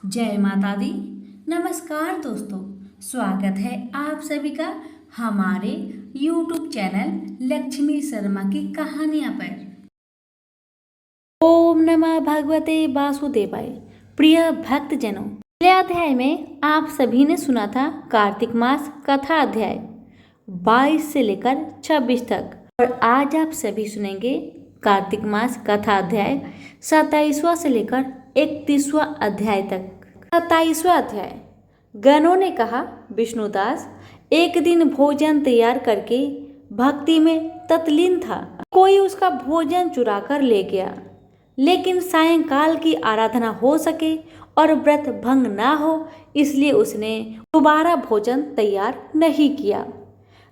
जय माता दी। नमस्कार दोस्तों, स्वागत है आप सभी का हमारे YouTube चैनल लक्ष्मी शर्मा की कहानियां पर। ओम नमः भगवते वासुदेवाय। प्रिय भक्तजनों, पिछले अध्याय में आप सभी ने सुना था कार्तिक मास कथा अध्याय 22 से लेकर 26 तक, और आज आप सभी सुनेंगे कार्तिक मास कथा अध्याय 27वां से लेकर 31वां अध्याय तक। 27वां अध्याय। गणों ने कहा, विष्णुदास एक दिन भोजन तैयार करके भक्ति में तत्लीन था। कोई उसका भोजन चुरा कर ले गया, लेकिन सायंकाल की आराधना हो सके और व्रत भंग ना हो, इसलिए उसने दोबारा भोजन तैयार नहीं किया।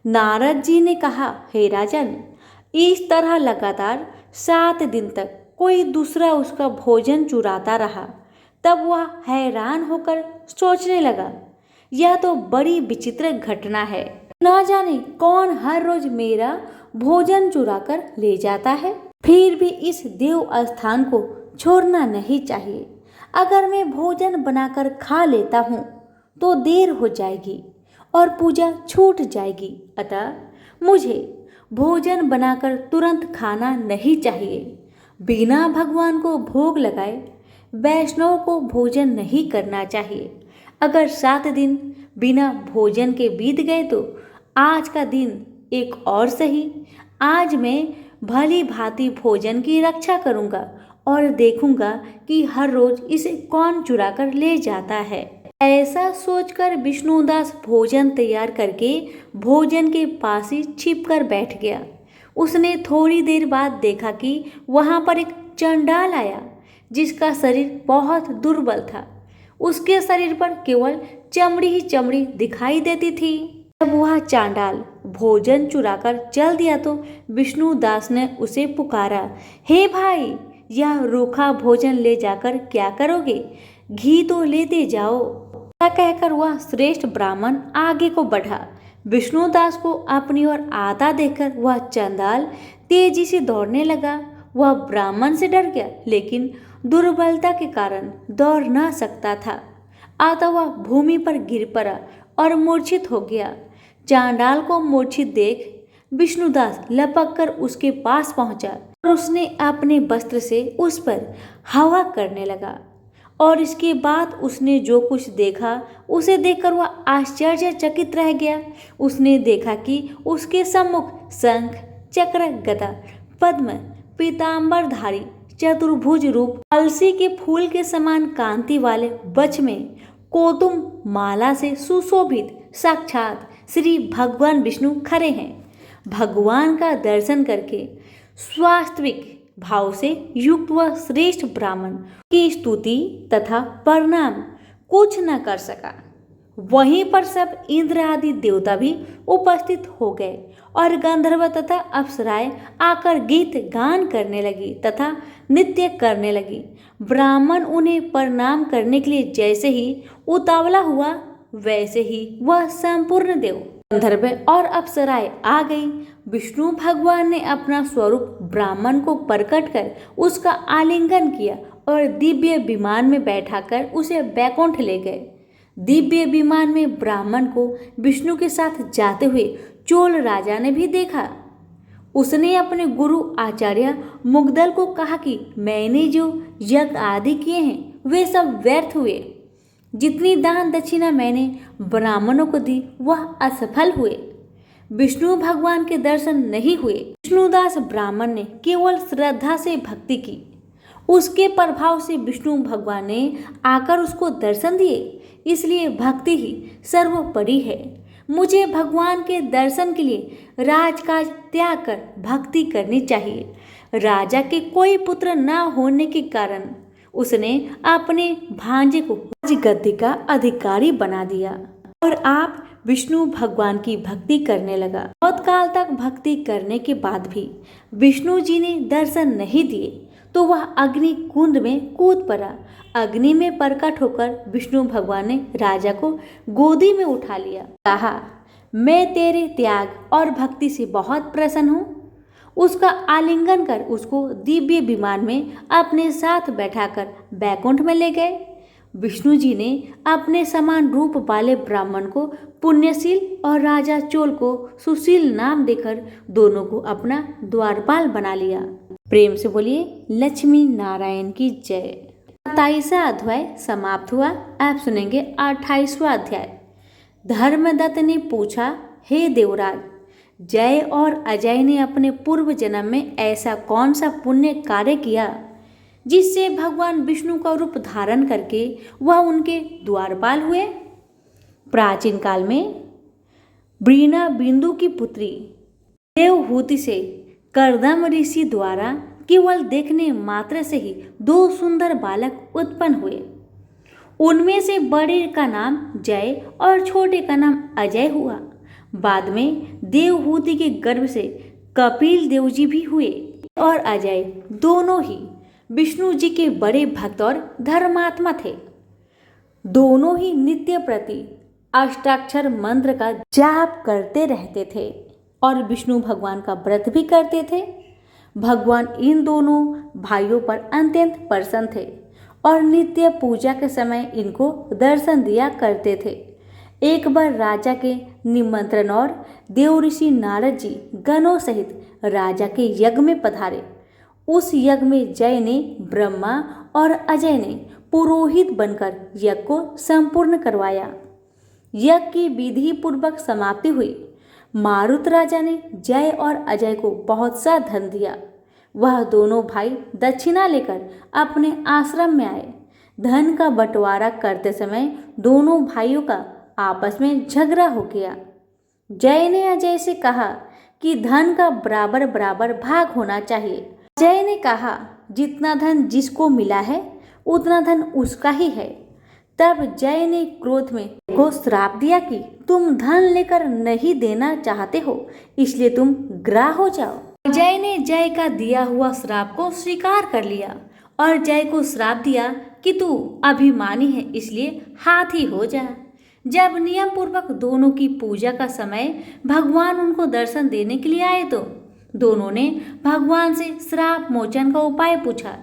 नारद जी ने कहा, हे राजन, इस तरह लगातार 7 दिन तक कोई दूसरा उसका भोजन चुराता रहा। तब वह हैरान होकर सोचने लगा, यह तो बड़ी विचित्र घटना है। न जाने कौन हर रोज मेरा भोजन चुराकर ले जाता है। फिर भी इस देव स्थान को छोड़ना नहीं चाहिए। अगर मैं भोजन बनाकर खा लेता हूँ तो देर हो जाएगी और पूजा छूट जाएगी। अतः मुझे भोजन बनाकर तुरंत खाना नहीं चाहिए। बिना भगवान को भोग लगाए वैष्णव को भोजन नहीं करना चाहिए। अगर 7 दिन बिना भोजन के बीत गए तो आज का दिन एक और सही। आज मैं भली भांति भोजन की रक्षा करूंगा और देखूंगा कि हर रोज इसे कौन चुरा कर ले जाता है। ऐसा सोचकर विष्णुदास भोजन तैयार करके भोजन के पास ही छिप कर बैठ गया। उसने थोड़ी देर बाद देखा कि वहां पर एक चंडाल आया, जिसका शरीर बहुत दुर्बल था। उसके शरीर पर केवल चमड़ी ही चमड़ी दिखाई देती थी। जब वह चांडाल भोजन चुराकर चल दिया तो विष्णुदास ने उसे पुकारा, हे भाई, यह रूखा भोजन ले जाकर क्या करोगे? घी तो लेते जाओ। ऐसा कहकर वह श्रेष्ठ ब्राह्मण आगे को बढ़ा। विष्णुदास को अपनी ओर आता देखकर वह चांडाल तेजी से दौड़ने लगा। वह ब्राह्मण से डर गया, लेकिन दुर्बलता के कारण दौड़ न सकता था। अतः वह भूमि पर गिर पड़ा और मूर्छित हो गया। चांडाल को मूर्छित देख विष्णुदास लपक कर उसके पास पहुंचा और उसने अपने वस्त्र से उस पर हवा करने लगा। और इसके बाद उसने जो कुछ देखा उसे देखकर वह आश्चर्यचकित रह गया। उसने देखा कि उसके सम्मुख शंख, चक्र, गदा, पद्म, पीतांबरधारी चतुर्भुज रूप अलसी के फूल के समान कांति वाले वक्ष में कोतुम माला से सुशोभित साक्षात श्री भगवान विष्णु खड़े हैं। भगवान का दर्शन करके स्वास्तविक भाव से युक्त वह श्रेष्ठ ब्राह्मण की स्तुति तथा प्रणाम कुछ न कर सका। वहीं पर सब इंद्र आदि देवता भी उपस्थित हो गए और गंधर्व तथा अप्सराएं आकर गीत गान करने लगी तथा नृत्य करने लगी। ब्राह्मण उन्हें प्रणाम करने के लिए जैसे ही उतावला हुआ, वैसे ही वह संपूर्ण देव, गंधर्व और अप्सराएं आ गई। विष्णु भगवान ने अपना स्वरूप ब्राह्मण को प्रकट कर उसका आलिंगन किया और दिव्य विमान में बैठाकर उसे बैकुंठ ले गए। दिव्य विमान में ब्राह्मण को विष्णु के साथ जाते हुए चोल राजा ने भी देखा। उसने अपने गुरु आचार्य मुग्दल को कहा कि मैंने जो यज्ञ आदि किए हैं वे सब व्यर्थ हुए। जितनी दान दक्षिणा मैंने ब्राह्मणों को दी वह असफल हुए। विष्णु भगवान के दर्शन नहीं हुए। विष्णुदास ब्राह्मण ने केवल श्रद्धा से भक्ति की। उसके प्रभाव से विष्णु भगवान ने आकर उसको दर्शन दिए। इसलिए भक्ति ही सर्वोपरि है। मुझे भगवान के दर्शन के लिए राजकाज त्याग कर भक्ति करनी चाहिए। राजा के कोई पुत्र न होने के कारण उसने अपने भांजे को राजगद्दी का अधिकारी बना दिया और आप विष्णु भगवान की भक्ति करने लगा। बहुत काल तक भक्ति करने के बाद भी विष्णु जी ने दर्शन नहीं दिए तो वह अग्नि कुंड में कूद पड़ा। अग्नि में प्रकट होकर विष्णु भगवान ने राजा को गोदी में उठा लिया। कहा, मैं तेरे त्याग और भक्ति से बहुत प्रसन्न हूँ। उसका आलिंगन कर उसको दिव्य विमान में अपने साथ बैठाकर बैकुंठ में ले गए। विष्णु जी ने अपने समान रूप वाले ब्राह्मण को पुण्यशील और राजा चोल को सुशील नाम देकर दोनों को अपना द्वारपाल बना लिया। प्रेम से बोलिए लक्ष्मी नारायण की जय। 27वां अध्याय समाप्त हुआ। आप सुनेंगे 28वां अध्याय। धर्मदत्त ने पूछा, हे देवराज, जय और अजय ने अपने पूर्व जन्म में ऐसा कौन सा पुण्य कार्य किया जिससे भगवान विष्णु का रूप धारण करके वह उनके द्वारपाल हुए? प्राचीन काल में ब्रीना बिंदु की पुत्री देवहूति से कर्दम ऋषि द्वारा केवल देखने मात्र से ही 2 सुंदर बालक उत्पन्न हुए। उनमें से बड़े का नाम जय और छोटे का नाम अजय हुआ। बाद में देवहूति के गर्भ से कपिल देव जी भी हुए और अजय दोनों ही विष्णु जी के बड़े भक्त और धर्मात्मा थे। दोनों ही नित्य प्रति अष्टाक्षर मंत्र का जाप करते रहते थे और विष्णु भगवान का व्रत भी करते थे। भगवान इन दोनों भाइयों पर अत्यंत प्रसन्न थे और नित्य पूजा के समय इनको दर्शन दिया करते थे। एक बार राजा के निमंत्रण और देव ऋषि नारद जी गणों सहित राजा के यज्ञ में पधारे। उस यज्ञ में जय ने ब्रह्मा और अजय ने पुरोहित बनकर यज्ञ को संपूर्ण करवाया। यज्ञ की विधि पूर्वक समाप्ति हुई। मारुत राजा ने जय और अजय को बहुत सा धन दिया। वह दोनों भाई दक्षिणा लेकर अपने आश्रम में आए। धन का बंटवारा करते समय दोनों भाइयों का आपस में झगड़ा हो गया। जय ने अजय से कहा कि धन का बराबर बराबर भाग होना चाहिए। अजय ने कहा, जितना धन जिसको मिला है उतना धन उसका ही है। तब जय ने क्रोध में को श्राप दिया कि तुम धन लेकर नहीं देना चाहते हो, इसलिए तुम ग्राह हो जाओ। अजय ने जय का दिया हुआ श्राप को स्वीकार कर लिया और जय को श्राप दिया कि तू अभिमानी है, इसलिए हाथी हो जा। जब नियम पूर्वक दोनों की पूजा का समय भगवान उनको दर्शन देने के लिए आए तो दोनों ने भगवान से श्राप मोचन का उपाय पूछा।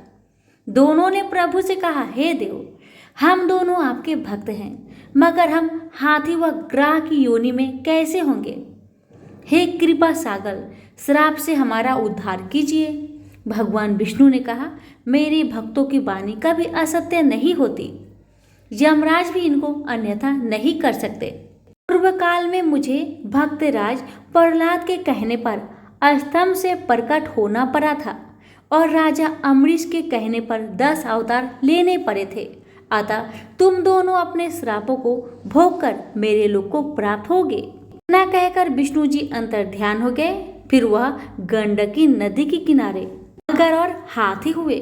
दोनों ने प्रभु से कहा, हे देव, हम दोनों आपके भक्त हैं, मगर हम हाथी व ग्राह की योनि में कैसे होंगे? हे कृपा सागर, श्राप से हमारा उद्धार कीजिए। भगवान विष्णु ने कहा, मेरे भक्तों की वाणी कभी असत्य नहीं होती। यमराज भी इनको अन्यथा नहीं कर सकते। पूर्व काल में मुझे भक्तराज प्रहलाद के कहने पर स्तंभ से प्रकट होना पड़ा था और राजा अम्बरीश के कहने पर 10 अवतार लेने पड़े थे। अतः तुम दोनों अपने श्रापों को भोग कर मेरे लोक को प्राप्त होगे। न कहकर विष्णु जी अंतर ध्यान हो गए। फिर वह गंडकी नदी के किनारे मगर और हाथी हुए।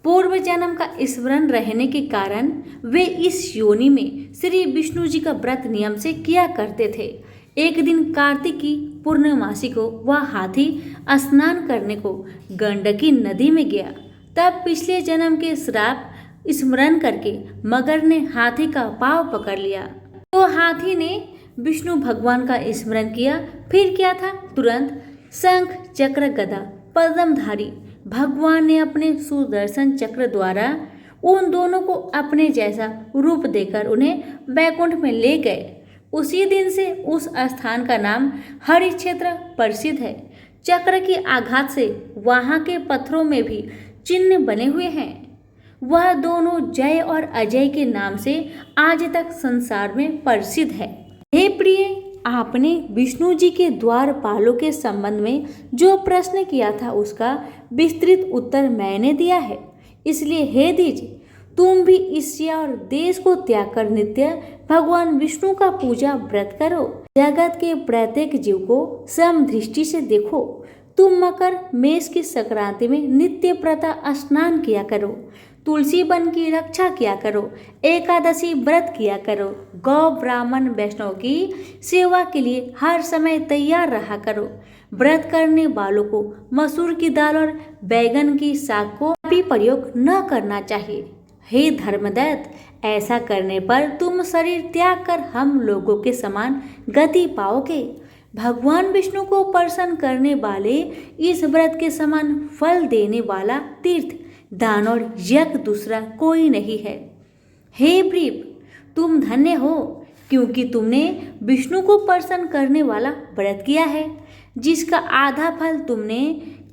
पूर्व जन्म का स्मरण रहने के कारण वे इस योनि में श्री विष्णु जी का व्रत नियम से किया करते थे। एक दिन कार्तिक की पूर्णमासी को वह हाथी स्नान करने को गंडकी नदी में गया। तब पिछले जन्म के श्राप स्मरण करके मगर ने हाथी का पांव पकड़ लिया। तो हाथी ने विष्णु भगवान का स्मरण किया। फिर क्या था, तुरंत शंख चक्र गदा पद्मधारी भगवान ने अपने सुदर्शन चक्र द्वारा उन दोनों को अपने जैसा रूप देकर उन्हें वैकुंठ में ले गए। उसी दिन से उस स्थान का नाम हरि क्षेत्र प्रसिद्ध है। चक्र के आघात से वहां के पत्थरों में भी चिन्ह बने हुए हैं। वह दोनों जय और अजय के नाम से आज तक संसार में प्रसिद्ध है। हे प्रिय, आपने विष्णु जी के द्वारपालों के संबंध में जो प्रश्न किया था उसका विस्तृत उत्तर मैंने दिया है। इसलिए हे द्विज, तुम भी ईर्ष्या और देश को त्याग कर नित्य भगवान विष्णु का पूजा व्रत करो। जगत के प्रत्येक जीव को समदृष्टि से देखो। तुम मकर मेष की संक्रांति में नित्य प्रातः स्नान किया करो, तुलसी वन की रक्षा किया करो, एकादशी व्रत किया करो, गौ ब्राह्मण वैष्णव की सेवा के लिए हर समय तैयार रहा करो। व्रत करने वालों को मसूर की दाल और बैगन की साग को भी प्रयोग न करना चाहिए। हे धर्मदत्त, ऐसा करने पर तुम शरीर त्याग कर हम लोगों के समान गति पाओगे। भगवान विष्णु को प्रसन्न करने वाले इस व्रत के समान फल देने वाला तीर्थ, दान और यज्ञ दूसरा कोई नहीं है। हे ब्रीप, तुम धन्य हो क्योंकि तुमने विष्णु को प्रसन्न करने वाला व्रत किया है, जिसका आधा फल तुमने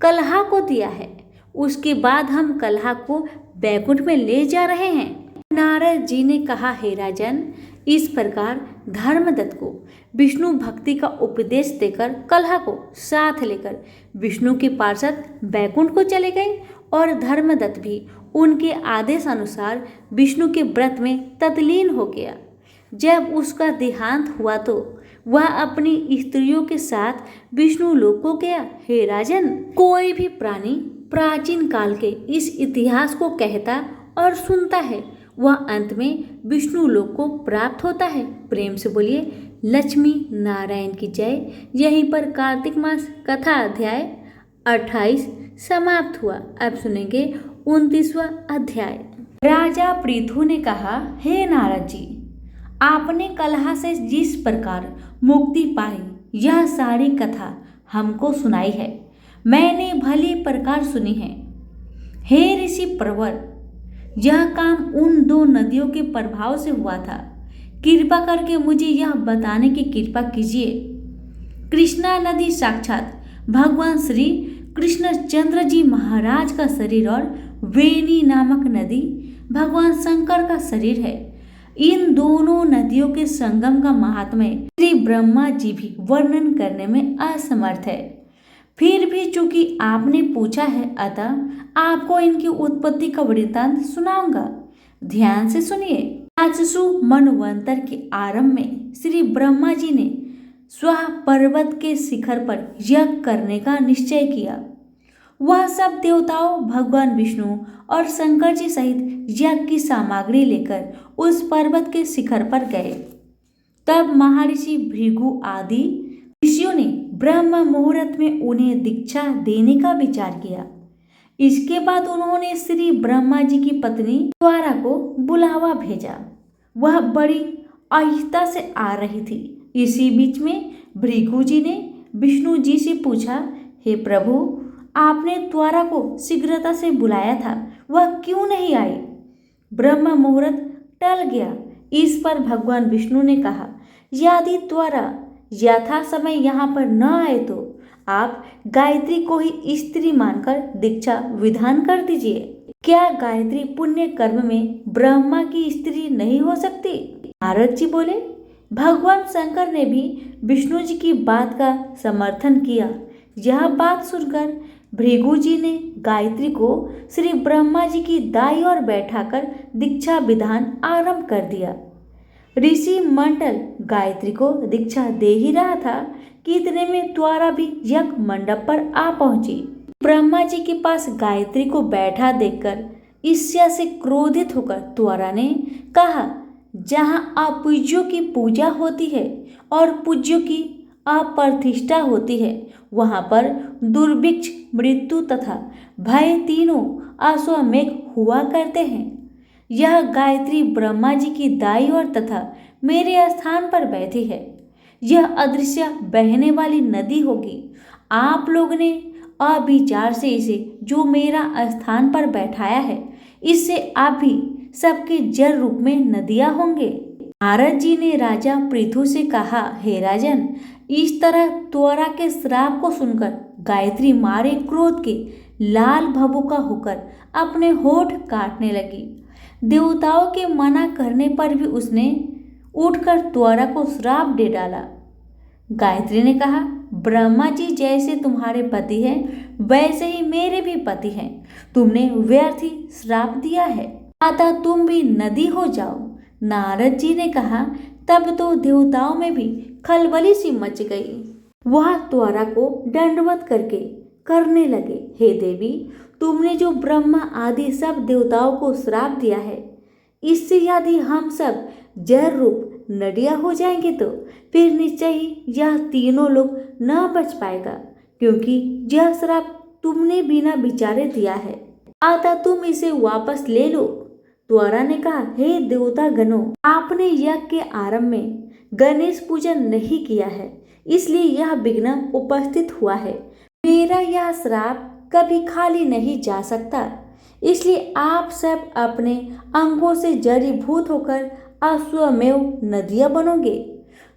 कलहा को दिया है। उसके बाद हम कलहा को बैकुंठ में ले जा रहे हैं। नारद जी ने कहा, हे राजन, इस प्रकार धर्मदत्त को विष्णु भक्ति का उपदेश देकर कलहा को साथ लेकर विष्णु के पार्षद बैकुंठ को चले गए और धर्मदत्त भी उनके आदेश अनुसार विष्णु के व्रत में तल्लीन हो गया। जब उसका देहांत हुआ तो वह अपनी स्त्रियों के साथ विष्णु लोक को गया। हे राजन, कोई भी प्राणी प्राचीन काल के इस इतिहास को कहता और सुनता है, वह अंत में विष्णु लोक को प्राप्त होता है। प्रेम से बोलिए लक्ष्मी नारायण की जय। यहीं पर कार्तिक मास कथा अध्याय 28 समाप्त हुआ। अब सुनेंगे 29वां अध्याय। राजा पृथु ने कहा, हे नारद जी, आपने कलहा से जिस प्रकार मुक्ति पाई, यह सारी कथा हमको सुनाई है, मैंने भली प्रकार सुनी है। हे ऋषि प्रवर, यह काम उन 2 नदियों के प्रभाव से हुआ था। कृपा करके मुझे यह बताने की कृपा कीजिए। कृष्णा नदी साक्षात भगवान श्री कृष्णचंद्र जी महाराज का शरीर और वेणी नामक नदी भगवान शंकर का शरीर है। इन दोनों नदियों के संगम का महात्म्य श्री ब्रह्मा जी भी वर्णन करने में असमर्थ है। फिर भी चूंकि आपने पूछा है, अतः आपको इनकी उत्पत्ति का वृत्तांत सुनाऊंगा। ध्यान से सुनिए। आचसु मनवंतर के आरंभ में श्री ब्रह्मा जी ने स्वः पर्वत के शिखर पर यज्ञ करने का निश्चय किया। वह सब देवताओं, भगवान विष्णु और शंकर जी सहित यज्ञ की सामग्री लेकर उस पर्वत के शिखर पर गए। तब महर्षि भृगु आदि ऋषियों ने ब्रह्म मुहूर्त में उन्हें दीक्षा देने का विचार किया। इसके बाद उन्होंने श्री ब्रह्मा जी की पत्नी द्वारा को बुलावा भेजा। वह बड़ी आहिस्ता से आ रही थी। इसी बीच में भृगु जी ने विष्णु जी से पूछा, हे प्रभु, आपने द्वारा को शीघ्रता से बुलाया था, वह क्यों नहीं आई? ब्रह्म मुहूर्त टल गया। इस पर भगवान विष्णु ने कहा, यदि द्वारा यथा समय यहाँ पर न आए तो आप गायत्री को ही स्त्री मानकर दीक्षा विधान कर दीजिए। क्या गायत्री पुण्य कर्म में ब्रह्मा की स्त्री नहीं हो सकती? नारद जी बोले, भगवान शंकर ने भी विष्णु जी की बात का समर्थन किया। यह बात सुनकर भृगु जी ने गायत्री को श्री ब्रह्मा जी की दाई ओर बैठाकर दीक्षा विधान आरंभ कर दिया। ऋषि मंडल गायत्री को दीक्षा दे ही रहा था कि इतने में द्वारा भी यज्ञ मंडप पर आ पहुंची। ब्रह्मा जी के पास गायत्री को बैठा देखकर ईर्ष्या से क्रोधित होकर द्वारा ने कहा, जहां अपूज्यों की पूजा होती है और पूज्यों की अप्रतिष्ठा होती है, वहां पर दुर्भिक्ष, मृत्यु तथा भय तीनों अश्वमेघ हुआ करते हैं। यह गायत्री ब्रह्मा जी की दाई ओर तथा मेरे स्थान पर बैठी है। यह अदृश्य बहने वाली नदी होगी। आप लोग ने अविचार से इसे जो मेरा स्थान पर बैठाया है, इससे आप भी सबके जल रूप में नदियां होंगे। नारद जी ने राजा पृथु से कहा, हे राजन, इस तरह त्वरा के श्राप को सुनकर गायत्री मारे क्रोध के लाल भभूका होकर अपने होठ काटने लगी। देवताओं के मना करने पर भी उसने उठकर त्वरा को श्राप दे डाला। गायत्री ने कहा, ब्रह्मा जी जैसे तुम्हारे पति हैं, वैसे ही मेरे भी पति हैं। तुमने व्यर्थ ही श्राप दिया है, अतः तुम भी नदी हो जाओ। नारद जी ने कहा, तब तो देवताओं में भी खलबली सी मच गई। वह त्वरा को दंडवत करके करने लगे, हे देवी, तुमने जो ब्रह्मा आदि सब देवताओं को श्राप दिया है, इससे यदि हम सब जल रूप नदियां हो जाएंगे तो फिर निश्चय ही यह तीनों लोग न बच पाएगा, क्योंकि यह श्राप तुमने बिना विचारे दिया है, अतः तुम इसे वापस ले लो। त्वरा ने कहा, हे देवता गणों, आपने यज्ञ के आरंभ में गणेश पूजन नहीं किया है, इसलिए यह विघ्न उपस्थित हुआ है। मेरा यह श्राप कभी खाली नहीं जा सकता। इसलिए आप सब अपने अंगों से जड़ीभूत होकर अश्वमेव नदियां बनोगे।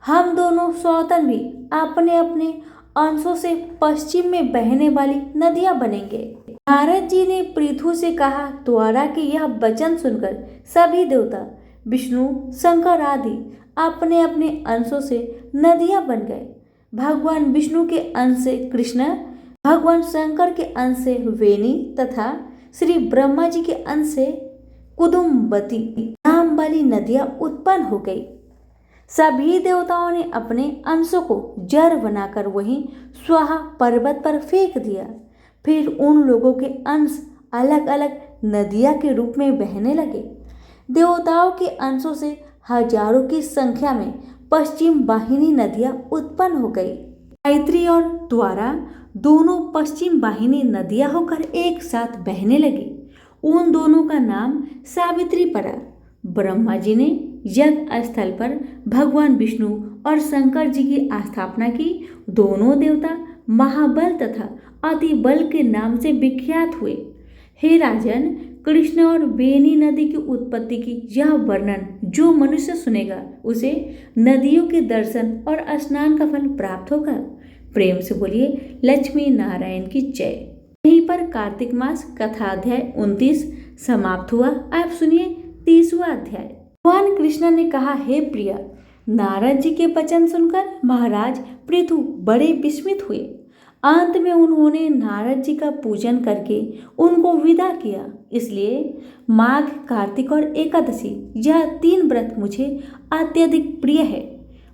हम दोनों सौतन भी अपने अपने अंशों से पश्चिम में बहने वाली नदियां बनेंगे। नारद जी ने पृथु से कहा। त्वरा के यह वचन सुनकर सभी देवता विष्णु शंकर आदि अपने अपने अंशों से नदियां बन गए। भगवान विष्णु के अंश से कृष्ण, भगवान शंकर के अंश से वेणी तथा श्री ब्रह्मा जी के अंश से कुदुम्बती नाम वाली नदियां उत्पन्न हो गई। सभी देवताओं ने अपने अंशों को जड़ बनाकर वहीं स्वाहा पर्वत पर फेंक दिया। फिर उन लोगों के अंश अलग अलग नदियां के रूप में बहने लगे। देवताओं के अंशों से हजारों की संख्या में पश्चिम वाहिनी नदियां उत्पन्न हो गई। गायत्री और त्वरा दोनों पश्चिम वाहिनी नदियां होकर एक साथ बहने लगी। उन दोनों का नाम सावित्री पड़ा। ब्रह्मा जी ने यज्ञ स्थल पर भगवान विष्णु और शंकर जी की स्थापना की। दोनों देवता महाबल तथा अति बल के नाम से विख्यात हुए। हे राजन, कृष्ण और बेनी नदी की उत्पत्ति की यह वर्णन जो मनुष्य सुनेगा उसे नदियों के दर्शन और स्नान का फल प्राप्त होगा। प्रेम से बोलिए लक्ष्मी नारायण की जय। यहीं पर कार्तिक मास कथाध्याय 29 समाप्त हुआ। आप सुनिए 30वां अध्याय। भगवान कृष्ण ने कहा, हे प्रिया, नारद जी के वचन सुनकर महाराज पृथु बड़े विस्मित हुए। अंत में उन्होंने नारद जी का पूजन करके उनको विदा किया। इसलिए माघ, कार्तिक और एकादशी यह 3 व्रत मुझे अत्यधिक प्रिय है।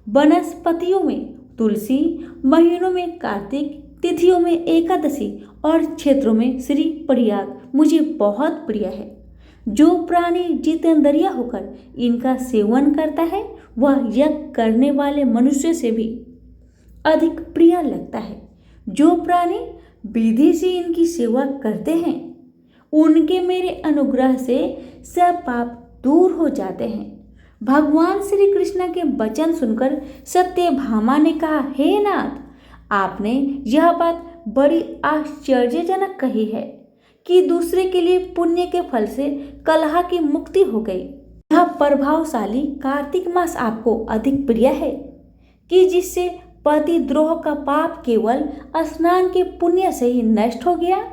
वनस्पतियों में तुलसी, महीनों में कार्तिक, तिथियों में एकादशी और क्षेत्रों में श्री प्रयाग मुझे बहुत प्रिय है। जो प्राणी जितेंद्रिय होकर इनका सेवन करता है वह यज्ञ करने वाले मनुष्य से भी अधिक प्रिय लगता है। जो प्राणी विधि से इनकी सेवा करते हैं उनके मेरे अनुग्रह से सब पाप दूर हो जाते हैं। भगवान श्री कृष्ण के वचन सुनकर सत्यभामा ने कहा, हे नाथ, आपने यह बात बड़ी आश्चर्यजनक कही है कि दूसरे के लिए पुण्य के फल से कलह की मुक्ति हो गई। यह प्रभावशाली कार्तिक मास आपको अधिक प्रिय है कि जिससे पतिद्रोह का पाप केवल स्नान के पुण्य से ही नष्ट हो गया।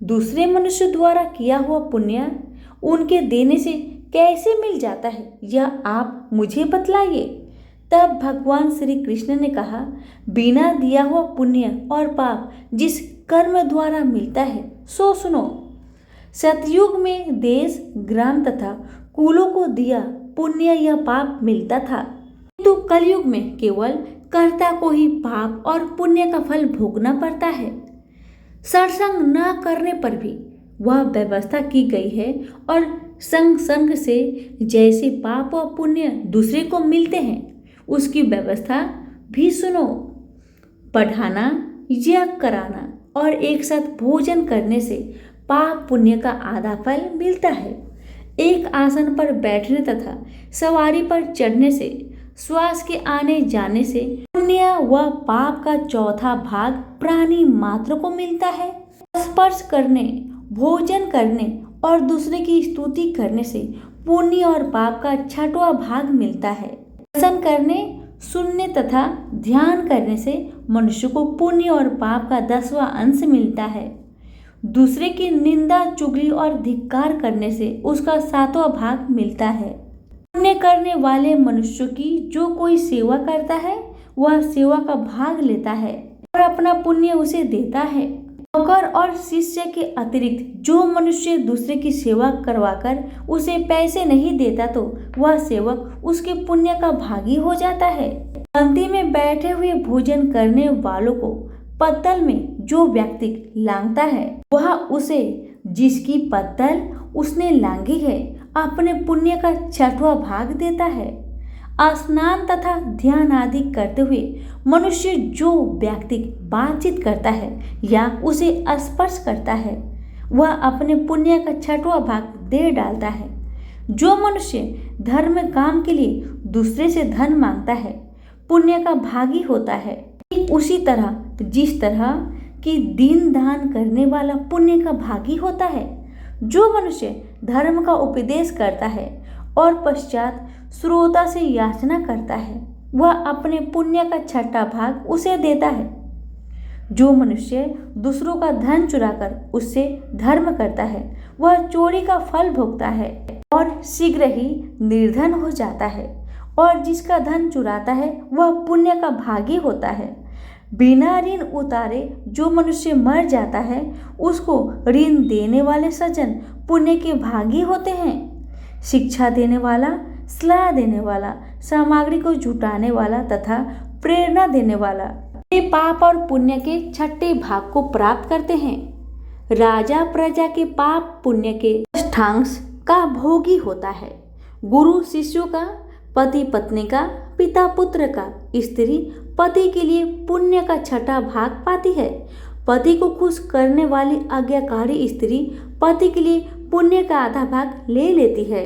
दूसरे मनुष्य द्वारा किया हुआ पुण्य उनके देने से कैसे मिल जाता है, यह आप मुझे बतलाइए। तब भगवान श्री कृष्ण ने कहा, बिना दिया हुआ पुण्य और पाप जिस कर्म द्वारा मिलता है सो सुनो। सतयुग में देश, ग्राम तथा कुलों को दिया पुण्य या पाप मिलता था, किंतु कलयुग में केवल कर्ता को ही पाप और पुण्य का फल भोगना पड़ता है। सत्संग न करने पर भी वह व्यवस्था की गई है और संग से जैसे पाप और पुण्य दूसरे को मिलते हैं उसकी व्यवस्था भी सुनो। पढ़ाना, यज्ञ कराना और एक साथ भोजन करने से पाप पुण्य का आधा फल मिलता है। एक आसन पर बैठने तथा सवारी पर चढ़ने से, श्वास के आने जाने से पुण्य व पाप का चौथा भाग प्राणी मात्र को मिलता है। स्पर्श करने, भोजन करने और दूसरे की स्तुति करने से पुण्य और पाप का 6वां भाग मिलता है। दर्शन करने, सुनने तथा ध्यान करने से मनुष्य को पुण्य और पाप का 10वां अंश मिलता है। दूसरे की निंदा, चुगली और धिक्कार करने से उसका 7वां भाग मिलता है। पुण्य करने वाले मनुष्य की जो कोई सेवा करता है वह सेवा का भाग लेता है और अपना पुण्य उसे देता है। नौकर और शिष्य के अतिरिक्त जो मनुष्य दूसरे की सेवा करवाकर उसे पैसे नहीं देता तो वह सेवक उसके पुण्य का भागी हो जाता है। पंक्ति में बैठे हुए भोजन करने वालों को पत्तल में जो व्यक्ति लांघता है वह उसे, जिसकी पत्तल उसने लांघी है, अपने पुण्य का 6वां भाग देता है। स्नान तथा ध्यान आदि करते हुए मनुष्य जो व्यक्ति बातचीत करता है या उसे स्पर्श करता है वह अपने पुण्य का 6वां भाग दे डालता है। जो मनुष्य धर्म काम के लिए दूसरे से धन मांगता है पुण्य का भागी होता है। उसी तरह जिस तरह कि दीन दान करने वाला पुण्य का भागी होता है, जो मनुष्य धर्म का उपदेश करता है और पश्चात श्रोता से याचना करता है, वह अपने पुण्य का छठा भाग उसे देता है। जो मनुष्य दूसरों का धन चुराकर उससे धर्म करता है, वह चोरी का फल भोगता है और शीघ्र ही निर्धन हो जाता है। और जिसका धन चुराता है वह पुण्य का भागी होता है। बिना ऋण उतारे जो मनुष्य मर जाता है, उसको ऋण देने वाले सज्जन पुण्य के भागी होते हैं। शिक्षा देने वाला, सलाह देने वाला, सामग्री को जुटाने वाला तथा प्रेरणा देने वाला, वे पाप और पुण्य के छठे भाग को प्राप्त करते हैं। राजा प्रजा के पाप पुण्य के अष्टांश का भोगी होता है। गुरु शिष्यों का, पति पत्नी का, पिता पुत्र का, स्त्री पति के लिए पुण्य का छठा भाग पाती है। पति को खुश करने वाली आज्ञाकारी स्त्री पति के लिए पुण्य का आधा भाग ले लेती है।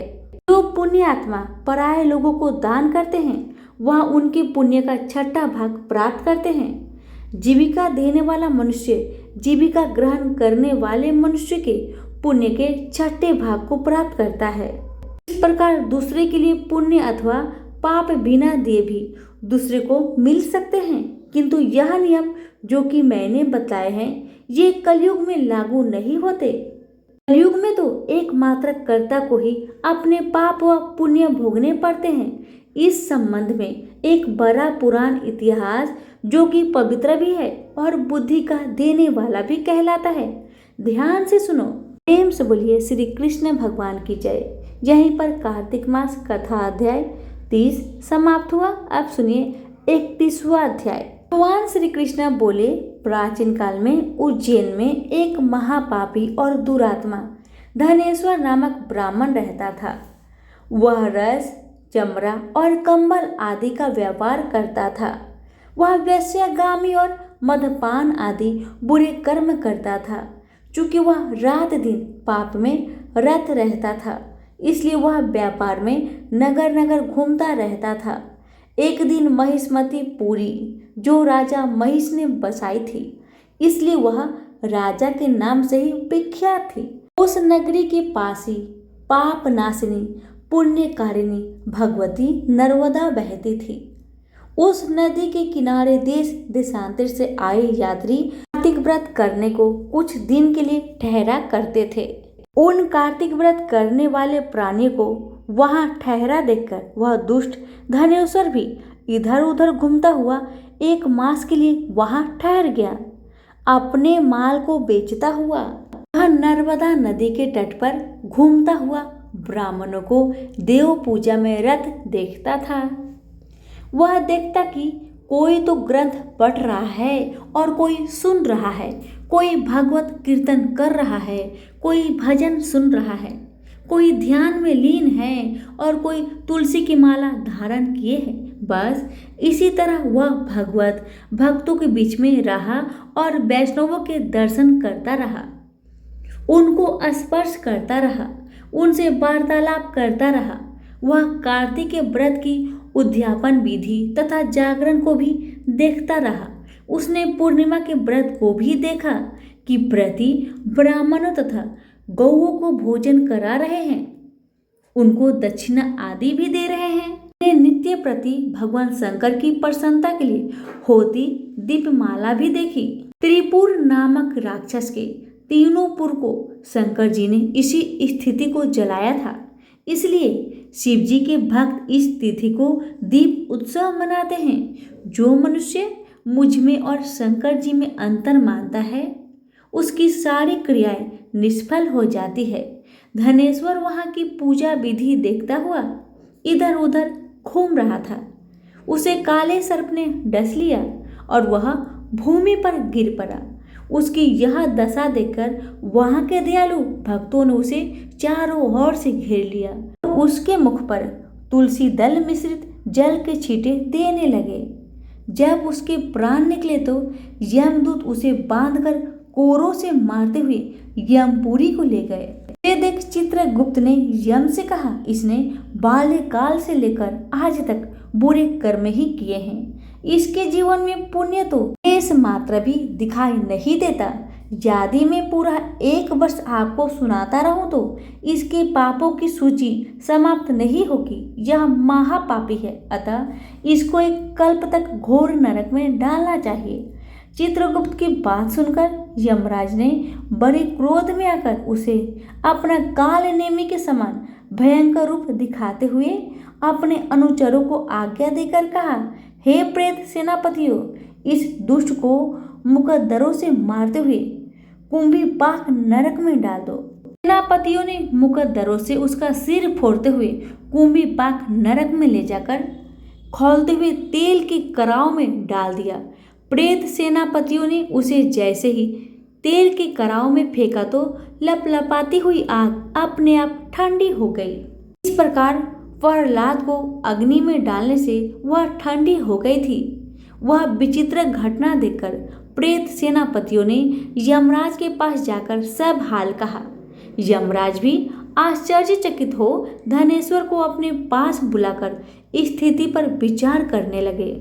जो पुण्य आत्मा पराये लोगों को दान करते हैं, वह उनके पुण्य का छठा भाग प्राप्त करते हैं। जीविका देने वाला मनुष्य जीविका ग्रहण करने वाले मनुष्य के पुण्य के छठे भाग को प्राप्त करता है। इस प्रकार दूसरे के लिए पुण्य अथवा पाप बिना दिए भी दूसरे को मिल सकते हैं, किंतु यह नियम जो कि मैंने बताए हैं, ये कलयुग में लागू नहीं होते। कलयुग में तो एकमात्र कर्ता को ही अपने पाप व पुण्य भोगने पड़ते हैं। इस संबंध में एक बड़ा पुराण इतिहास जो कि पवित्र भी है और बुद्धि का देने वाला भी कहलाता है। ध्यान से सुनो, प्रेम से बोलिए श्री कृष्ण भगवान की जय। यहीं पर कार्तिक मास कथा अध्याय 30 समाप्त हुआ। अब सुनिए 31वां अध्याय। भगवान श्री कृष्ण बोले, प्राचीन काल में उज्जैन में एक महापापी और दुरात्मा धनेश्वर नामक ब्राह्मण रहता था। वह रस, चमड़ा और कंबल आदि का व्यापार करता था। वह वेश्यागामी और मदपान आदि बुरे कर्म करता था। चूंकि वह रात दिन पाप में रत रहता था, इसलिए वह व्यापार में नगर नगर घूमता रहता था। एक दिन महिष्मती पुरी, जो राजा महिष ने बसाई थी, इसलिए वह राजा के नाम से ही विख्यात थी। उस नगरी के पास ही पाप नाशिनी पुण्यकारिणी भगवती नर्मदा बहती थी। उस नदी के किनारे देश देशांतर से आए यात्री कार्तिक व्रत करने को कुछ दिन के लिए ठहरा करते थे। उन कार्तिक व्रत करने वाले प्राणियों को वहां ठहरा देखकर वह दुष्ट धनेश्वर भी इधर उधर घूमता हुआ एक मास के लिए वहां ठहर गया। अपने माल को बेचता हुआ वह नर्मदा नदी के तट पर घूमता हुआ ब्राह्मणों को देव पूजा में रत देखता था। वह देखता कि कोई तो ग्रंथ पढ़ रहा है और कोई सुन रहा है, कोई भागवत कीर्तन कर रहा है, कोई भजन सुन रहा है, कोई ध्यान में लीन है और कोई तुलसी की माला धारण किए है। बस इसी तरह वह भगवत भक्तों के बीच में रहा और वैष्णवों के दर्शन करता रहा, उनको स्पर्श करता रहा, उनसे वार्तालाप करता रहा। वह कार्तिक के व्रत की उद्यापन विधि तथा जागरण को भी देखता रहा। उसने पूर्णिमा के व्रत को भी देखा कि व्रती ब्राह्मणों तथा गौओं को भोजन करा रहे हैं, उनको दक्षिणा आदि भी दे रहे हैं। नित्य प्रति भगवान शंकर की प्रसन्नता के लिए होती दीपमाला भी देखी। त्रिपुर नामक राक्षस के तीनों पुर को शंकर जी ने इसी स्थिति को जलाया था। इसलिए शिव जी के भक्त इस तिथि को दीप उत्सव मनाते हैं। जो मनुष्य मुझ में और शंकर जी में अंतर मानता है, उसकी सारी क्रियाएं निष्फल हो जाती है। धनेश्वर वहां की पूजा विधि देखता हुआ इधर उधर घूम रहा था। उसे काले सर्प ने डस लिया और वह भूमि पर गिर पड़ा। उसकी यह दशा देखकर वहां के दयालु भक्तों ने उसे चारों ओर से घेर लिया। उसके मुख पर तुलसी दल मिश्रित जल के छींटे देने लगे। जब उसके प्राण निकले तो यमदूत उसे बांधकर कोरों से मारते हुए यमपुरी को ले गए। ये देख चित्रगुप्त ने यम से कहा, इसने बाल्यकाल से लेकर आज तक बुरे कर्म ही किए हैं। इसके जीवन में पुण्य तो लेश मात्र भी दिखाई नहीं देता। यदि मैं पूरा 1 वर्ष आपको सुनाता रहूं तो इसके पापों की सूची समाप्त नहीं होगी। यह महापापी है, अतः इसको एक कल्प तक घोर नरक में डालना चाहिए। चित्रगुप्त की बात सुनकर यमराज ने बड़े क्रोध में आकर उसे अपना काल नेमी के समान भयंकर रूप दिखाते हुए अपने अनुचरों को आज्ञा देकर कहा, हे प्रेत सेनापतियों, इस दुष्ट को मुकद्दरों से मारते हुए कुंभी पाक नरक में डाल दो। सेनापतियों ने मुकद्दरों से उसका सिर फोड़ते हुए कुंभी पाक नरक में ले जाकर खौलते हुए तेल के कराव में डाल दिया। प्रेत सेनापतियों ने उसे जैसे ही तेल के कराव में फेंका तो लपलपाती हुई आग अपने आप ठंडी हो गई। इस प्रकार प्रहलाद को अग्नि में डालने से वह ठंडी हो गई थी। वह विचित्र घटना देखकर प्रेत सेनापतियों ने यमराज के पास जाकर सब हाल कहा। यमराज भी आश्चर्यचकित हो धनेश्वर को अपने पास बुलाकर स्थिति पर विचार करने लगे।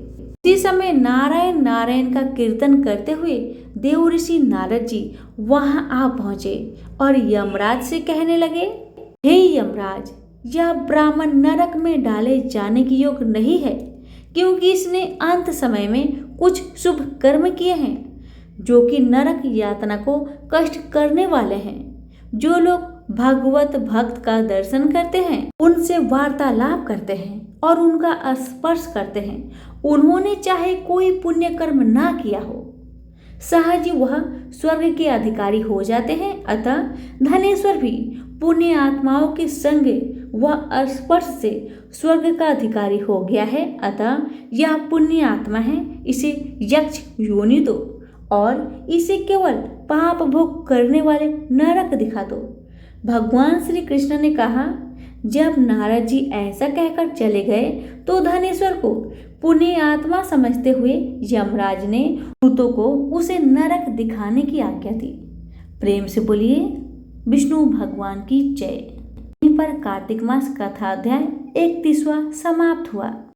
उसी समय नारायण नारायण का कीर्तन करते हुए देव ऋषि नारद जी वहां आ पहुंचे और यमराज से कहने लगे, हे यमराज, यह ब्राह्मण नरक में डाले जाने की योग नहीं है, क्योंकि इसने अंत समय में कुछ शुभ कर्म किए हैं जो कि नरक यातना को कष्ट करने वाले हैं। जो लोग भगवत भक्त का दर्शन करते हैं, उनसे वार्तालाप करते हैं और उनका स्पर्श करते हैं, उन्होंने चाहे कोई पुण्य कर्म ना किया हो, सहज ही वह स्वर्ग के अधिकारी हो जाते हैं। अतः धनेश्वर भी पुण्य आत्माओं के संग वह स्पर्श से स्वर्ग का अधिकारी हो गया है। अतः यह पुण्य आत्मा है, इसे यक्ष योनि दो और इसे केवल पाप भोग करने वाले नरक दिखा दो। भगवान श्री कृष्ण ने कहा। जब नारद जी ऐसा कहकर चले गए तो धनेश्वर को पुण्य आत्मा समझते हुए यमराज ने दूतों को उसे नरक दिखाने की आज्ञा दी। प्रेम से बोलिए विष्णु भगवान की जय। यहीं पर कार्तिक मास कथा अध्याय 31वां समाप्त हुआ।